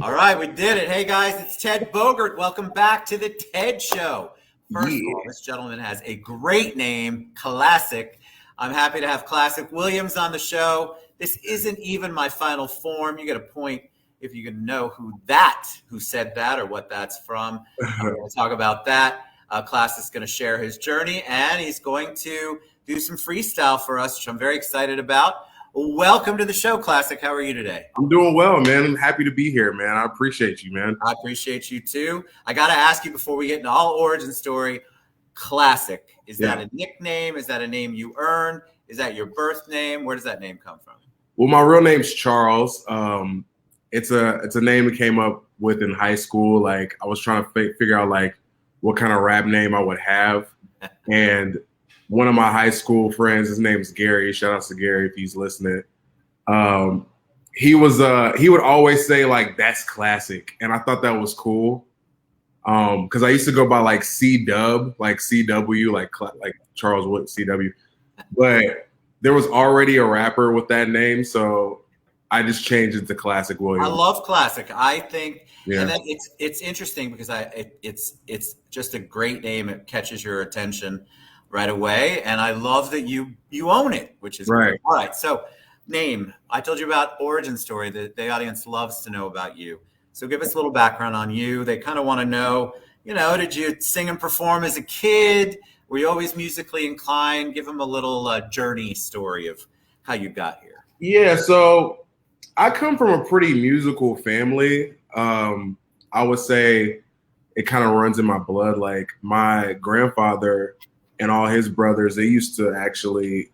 All right, we did it. Hey guys, it's Ted Bogert. Welcome back to the TED Show. First of all, Yeah. this gentleman has a great name, Classic. I'm happy to have Classic Williams on the show. This isn't even my final form. You get a point if you can know who said that or what that's from. I'm going to talk about that. Classic's going to share his journey, and he's going to do some freestyle for us, which I'm very excited about. Welcome to the show, Classic. How are you today? I'm doing well, man. I'm happy to be here, man. I appreciate you, man. I appreciate you too. I got to ask you before we get into all origin story, Classic. Is that a nickname? Is that a name you earned? Is that your birth name? Where does that name come from? Well, my real name's Charles. It's a name that came up with in high school. Like I was trying to figure out like what kind of rap name I would have, and one of my high school friends, his name's Gary. Shout out to Gary if he's listening. He would always say like that's classic, and I thought that was cool. Because I used to go by like C-Dub, like CW, like Charles Wood CW, but there was already a rapper with that name, so I just changed it to Classic Williams. I love Classic. I think, Yeah. and then it's interesting because it's just a great name. It catches your attention right away, and I love that you own it, which is Right. great. All right, so name. I told you about origin story. The audience loves to know about you. So give us a little background on you. They kind of want to know, did you sing and perform as a kid? Were you always musically inclined? Give them a little journey story of how you got here. Yeah, so I come from a pretty musical family. I would say it kind of runs in my blood. Like my grandfather and all his brothers, they used to actually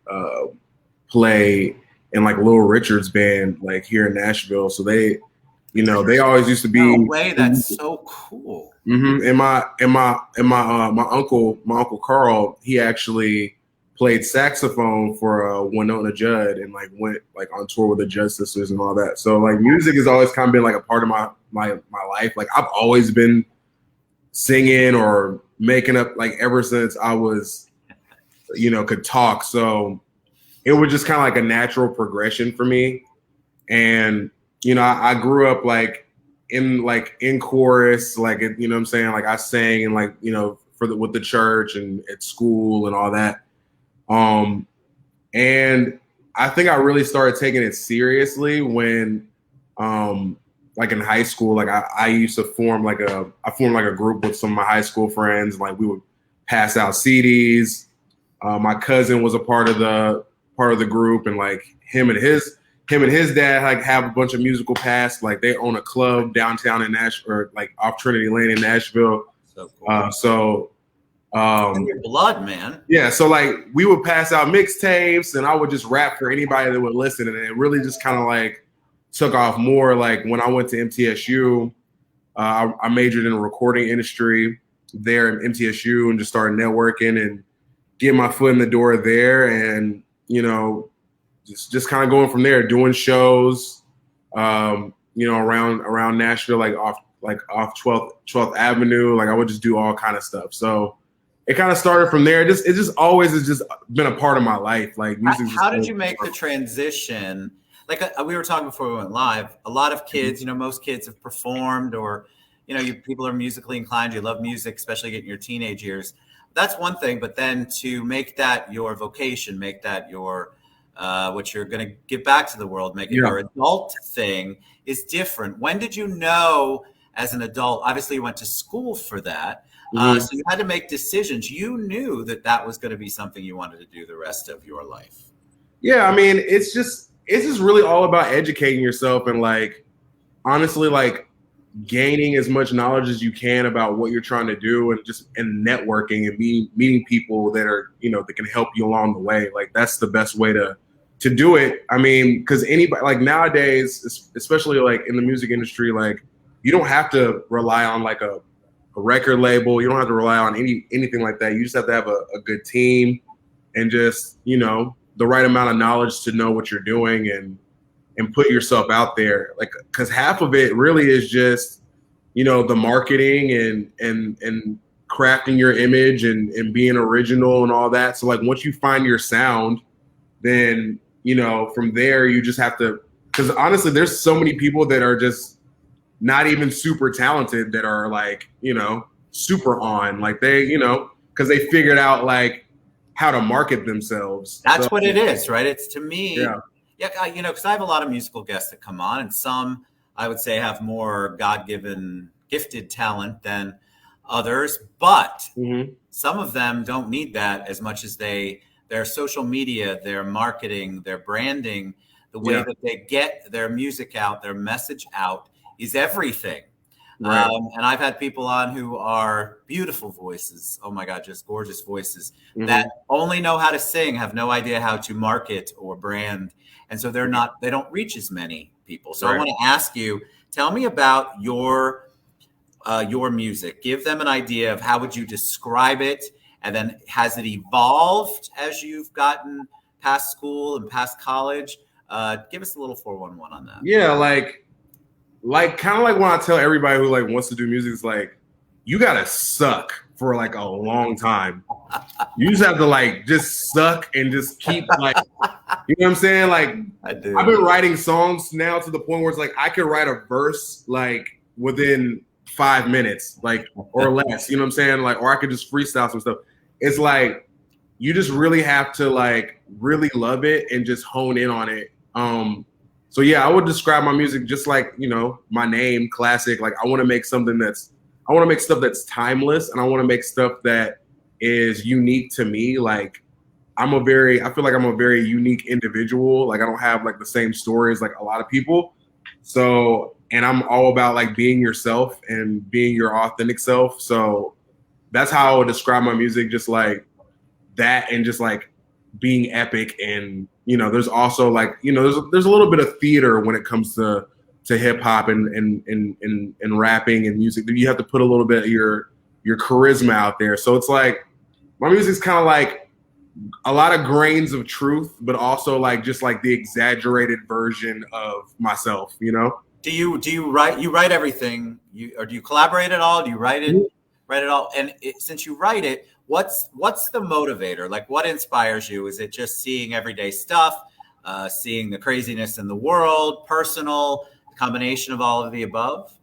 play in like Little Richard's band, like here in Nashville. So they always used to be. No way, that's so cool. Mm-hmm. And my uncle Carl, he actually played saxophone for Winona Judd and like went like on tour with the Judd sisters and all that. So like music has always kind of been like a part of my life. Like I've always been singing or making up like ever since I was, could talk. So it was just kind of like a natural progression for me. And I grew up like in chorus, like what I'm saying, like I sang and like with the church and at school and all that. And I think I really started taking it seriously when like in high school. Like I used to form like a group with some of my high school friends. Like we would pass out CDs. My cousin was a part of the group, and like him and his dad like have a bunch of musical past. Like they own a club downtown in Nashville, or like off Trinity Lane in Nashville. So cool. In your blood, man. Yeah, so like we would pass out mixtapes, and I would just rap for anybody that would listen, and it really just kind of like took off more. Like when I went to MTSU, I majored in the recording industry there in MTSU, and just started networking and getting my foot in the door there, and just kind of going from there, doing shows, around Nashville, like off 12th Avenue. Like I would just do all kind of stuff. So it kind of started from there. It just always has just been a part of my life. Like music. How did you make the transition? Like we were talking before we went live, a lot of kids, most kids have performed, or, people are musically inclined. You love music, especially getting your teenage years. That's one thing. But then to make that your vocation, make that your what you're going to give back to the world, make it your adult thing is different. When did you know as an adult? Obviously, you went to school for that. So you had to make decisions. You knew that was going to be something you wanted to do the rest of your life. Yeah, I mean, it's just really all about educating yourself and like honestly like gaining as much knowledge as you can about what you're trying to do, and networking and meeting people that are that can help you along the way. Like that's the best way to do it. I mean, because anybody, like nowadays, especially like in the music industry, like you don't have to rely on like a record label. You don't have to rely on anything like that. You just have to have a good team and just the right amount of knowledge to know what you're doing and put yourself out there. Like because half of it really is just the marketing and crafting your image and being original and all that. So like once you find your sound, then from there you just have to, because honestly there's so many people that are just not even super talented that are like, super on, like they, because they figured out like how to market themselves. That's what it is, right? It's to me, Yeah. because I have a lot of musical guests that come on, and some I would say have more God-given, gifted talent than others, but some of them don't need that as much as their social media, their marketing, their branding, the way that they get their music out, their message out is everything. Right. And I've had people on who are beautiful voices. Oh my God, just gorgeous voices that only know how to sing, have no idea how to market or brand. And so they don't reach as many people. So I want to ask you, tell me about your music. Give them an idea of how would you describe it? And then has it evolved as you've gotten past school and past college? Give us a little 411 on that. Yeah, like kind of like when I tell everybody who like wants to do music, it's like you gotta suck for like a long time. You just have to like just suck and just keep like, you know what I'm saying? Like I've been writing songs now to the point where it's like I could write a verse like within 5 minutes, like or less. You know what I'm saying? Like, or I could just freestyle some stuff. It's like you just really have to like really love it and just hone in on it. So yeah, I would describe my music just like, my name, classic. Like I want to make stuff that's timeless, and I want to make stuff that is unique to me. Like I feel like I'm a very unique individual. Like I don't have like the same stories like a lot of people. So, and I'm all about like being yourself and being your authentic self. So that's how I would describe my music, just like that, and just like being epic. And there's also like there's a little bit of theater when it comes to hip hop and rapping and music. You have to put a little bit of your charisma out there. So it's like my music's kind of like a lot of grains of truth, but also like just like the exaggerated version of myself. Do you write everything? Or do you collaborate at all? Do you write it all? And since you write it, what's the motivator? Like what inspires you? Is it just seeing everyday stuff, seeing the craziness in the world, personal, combination of all of the above?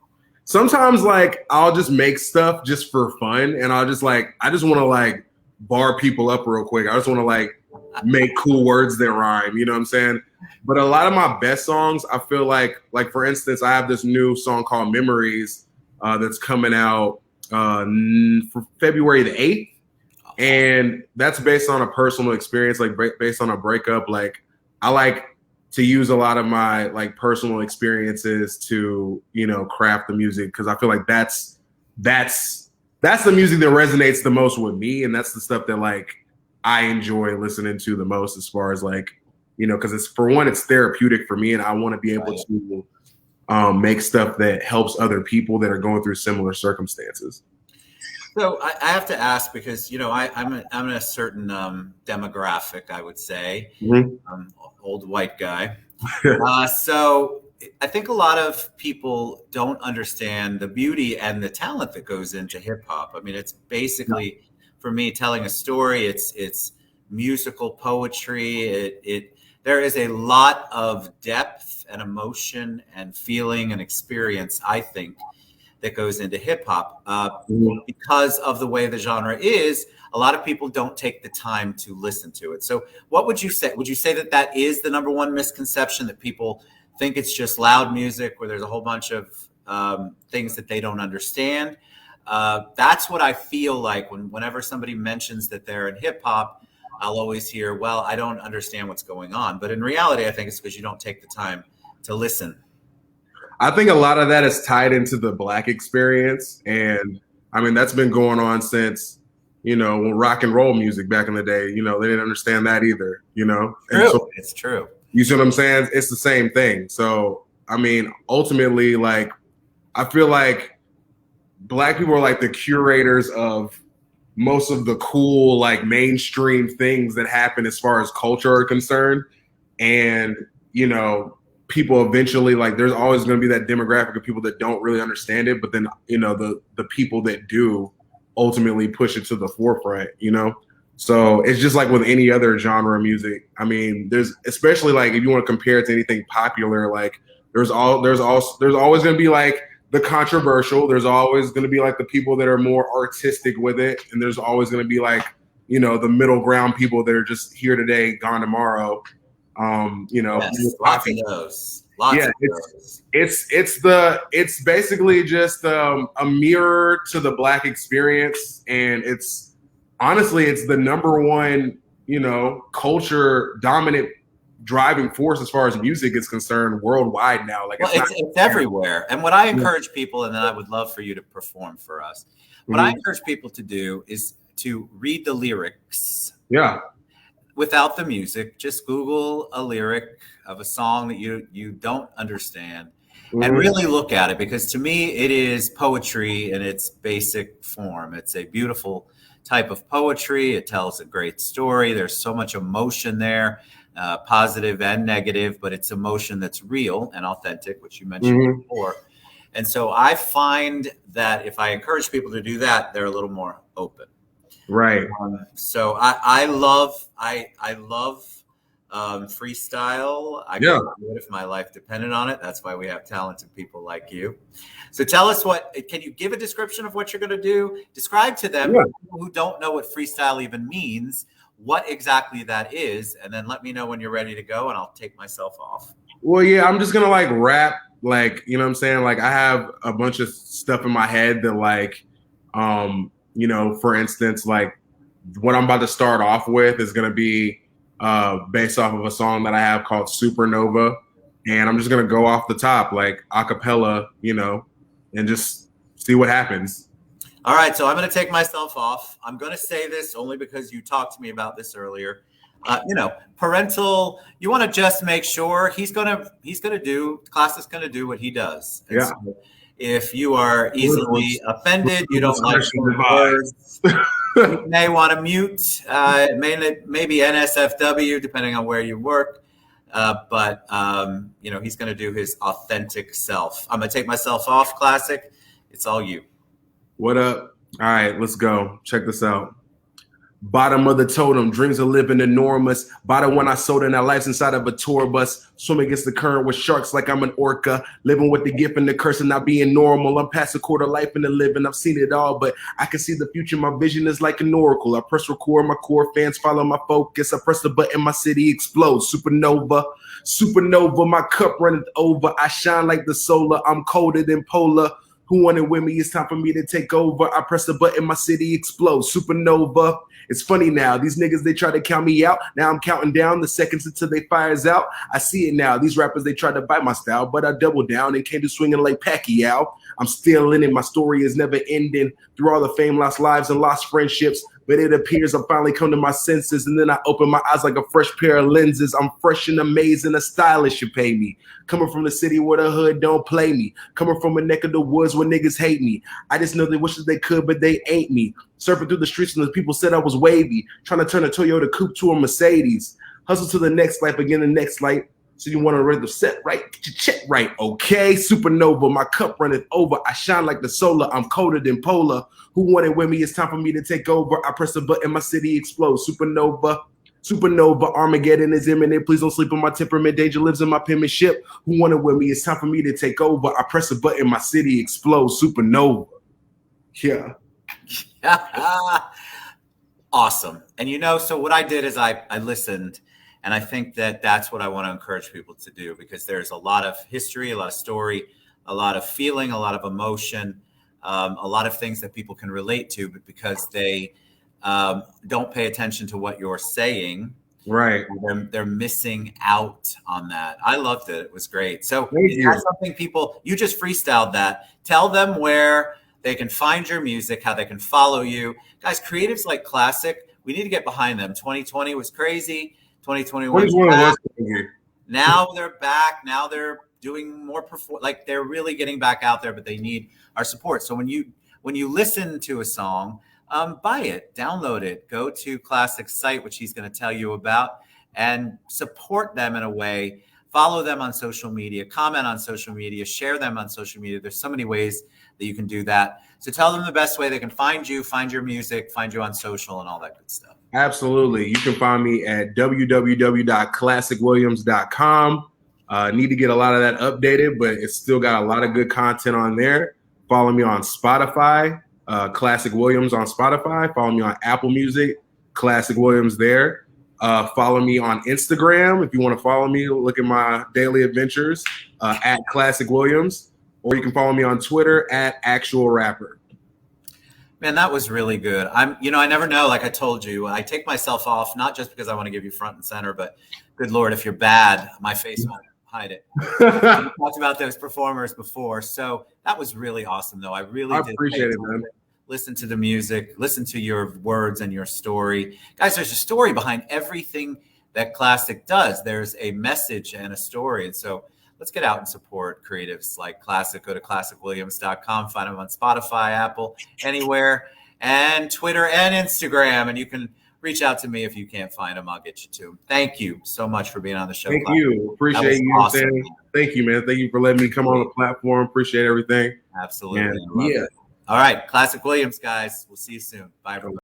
Sometimes like I'll just make stuff just for fun, and I just want to like bar people up real quick. I just want to like make cool words that rhyme. You know what I'm saying? But a lot of my best songs, I feel like for instance, I have this new song called Memories that's coming out for February the 8th. And that's based on a personal experience, like based on a breakup. Like I like to use a lot of my like personal experiences to, craft the music, because I feel like that's the music that resonates the most with me. And that's the stuff that like I enjoy listening to the most, as far as like, because it's therapeutic for me, and I want to be able to make stuff that helps other people that are going through similar circumstances. So I have to ask, because I'm in a certain demographic, I would say, old white guy. So I think a lot of people don't understand the beauty and the talent that goes into hip hop. I mean, it's basically for me telling a story. It's musical poetry. There is a lot of depth and emotion and feeling and experience, I think, that goes into hip hop. Because of the way the genre is, a lot of people don't take the time to listen to it. So what would you say? Would you say that is the number one misconception, that people think it's just loud music where there's a whole bunch of things that they don't understand? That's what I feel like whenever somebody mentions that they're in hip hop, I'll always hear, well, I don't understand what's going on. But in reality, I think it's because you don't take the time to listen. I think a lot of that is tied into the Black experience. And I mean, that's been going on since, when rock and roll music back in the day, they didn't understand that either, And so, it's true. You see what I'm saying? It's the same thing. So, I mean, ultimately, like, I feel like Black people are like the curators of most of the cool, like mainstream things that happen as far as culture are concerned. And, people eventually, like, there's always going to be that demographic of people that don't really understand it. But then, the people that do ultimately push it to the forefront, So it's just like with any other genre of music. I mean, there's, especially like if you want to compare it to anything popular, like there's always going to be like the controversial. There's always going to be like the people that are more artistic with it, and there's always going to be like, you know, the middle ground people that are just here today, gone tomorrow. You know, yes, lots of those. Lots yeah, of those. it's basically just a mirror to the Black experience, and it's honestly it's the number one, you know, culture dominant driving force as far as music is concerned worldwide now. Like, well, it's everywhere. And what I encourage people, and then I would love for you to perform for us. What I encourage people to do is to read the lyrics. Yeah. Without the music, just Google a lyric of a song that you don't understand and really look at it, because to me it is poetry in its basic form. It's a beautiful type of poetry. It tells a great story. There's so much emotion there, positive and negative, but it's emotion that's real and authentic, which you mentioned before. And so I find that if I encourage people to do that, they're a little more open. Right. So I love freestyle. I couldn't do it if my life depended on it. That's why we have talented people like you. So tell us can you give a description of what you're going to do? Describe to them who don't know what freestyle even means, what exactly that is, and then let me know when you're ready to go and I'll take myself off. Well, yeah, I'm just going to like rap, like, you know what I'm saying? Like, I have a bunch of stuff in my head that like, you know, for instance, like what I'm about to start off with is going to be based off of a song that I have called Supernova. And I'm just going to go off the top, like a cappella, you know, and just see what happens. All right. So I'm going to take myself off. I'm going to say this only because you talked to me about this earlier. You know, parental, you want to just make sure Classic's going to do what he does. And so if you are easily offended, you don't like words, you may want to mute, maybe NSFW, depending on where you work. But you know, he's going to do his authentic self. I'm going to take myself off, Classic. It's all you. What up? All right, let's go. Check this out. Bottom of the totem, dreams of living enormous. Bottom when I sold in, our life's inside of a tour bus. Swimming against the current with sharks like I'm an orca. Living with the gift and the curse and not being normal. I'm past a quarter life in the living. I've seen it all, but I can see the future. My vision is like an oracle. I press record, my core fans follow my focus. I press the button, my city explodes. Supernova, supernova, my cup runneth over. I shine like the solar. I'm colder than polar. Who wanted with me? It's time for me to take over. I press the button, my city explodes. Supernova. It's funny now. These niggas, they try to count me out. Now I'm counting down the seconds until they fires out. I see it now. These rappers, they try to bite my style, but I double down and came to swinging like Pacquiao. I'm still in it. My story is never ending. Through all the fame, lost lives, and lost friendships. But it appears I finally come to my senses, and then I open my eyes like a fresh pair of lenses. I'm fresh and amazing, a stylist should pay me. Coming from the city where the hood don't play me. Coming from a neck of the woods where niggas hate me. I just know they wish that they could, but they ain't me. Surfing through the streets and the people said I was wavy. Trying to turn a Toyota Coupe to a Mercedes. Hustle to the next life, again the next light. So you want to read the set right, get your check right, okay? Supernova, my cup runneth over. I shine like the solar, I'm colder than polar. Who wanted with me? It's time for me to take over. I press a button, my city explodes. Supernova, supernova, Armageddon is imminent. Please don't sleep on my temperament. Danger lives in my penmanship. Who wanted with me? It's time for me to take over. I press a button, my city explodes. Supernova. Yeah. Awesome. And you know, so what I did is I listened. And I think that that's what I want to encourage people to do, because there's a lot of history, a lot of story, a lot of feeling, a lot of emotion, a lot of things that people can relate to, but because they don't pay attention to what you're saying, right? They're missing out on that. I loved it. It was great. So that's something you just freestyled that. Tell them where they can find your music, how they can follow you. Guys, creatives like Classic, we need to get behind them. 2020 was crazy. 2021 was now they're back. Now they're doing more like they're really getting back out there, but they need our support. So when you listen to a song, buy it, download it, go to Classic's site, which he's going to tell you about, and support them in a way. Follow them on social media, comment on social media, share them on social media. There's so many ways that you can do that. So tell them the best way they can find you, find your music, find you on social and all that good stuff. Absolutely. You can find me at www.classicwilliams.com. Need to get a lot of that updated, but it's still got a lot of good content on there. Follow me on Spotify, Classic Williams on Spotify. Follow me on Apple Music, Classic Williams there. Follow me on Instagram if you want to follow me. Look at my daily adventures at Classic Williams, or you can follow me on Twitter at Actual Rapper. Man, that was really good. I never know. Like I told you, I take myself off, not just because I want to give you front and center, but good Lord, if you're bad, my face won't hide it. We talked about those performers before. So that was really awesome, though. I did appreciate it, man. Listen to the music, listen to your words and your story. Guys, there's a story behind everything that Classic does. There's a message and a story. And so let's get out and support creatives like Classic. Go to classicwilliams.com, find them on Spotify, Apple, anywhere, and Twitter and Instagram. And you can reach out to me if you can't find them. I'll get you to them. Thank you so much for being on the show. Thank you. Appreciate you. Awesome. Thank you, man. Thank you for letting me come on the platform. Appreciate everything. Absolutely. Yeah. All right. Classic Williams, guys. We'll see you soon. Bye, everybody.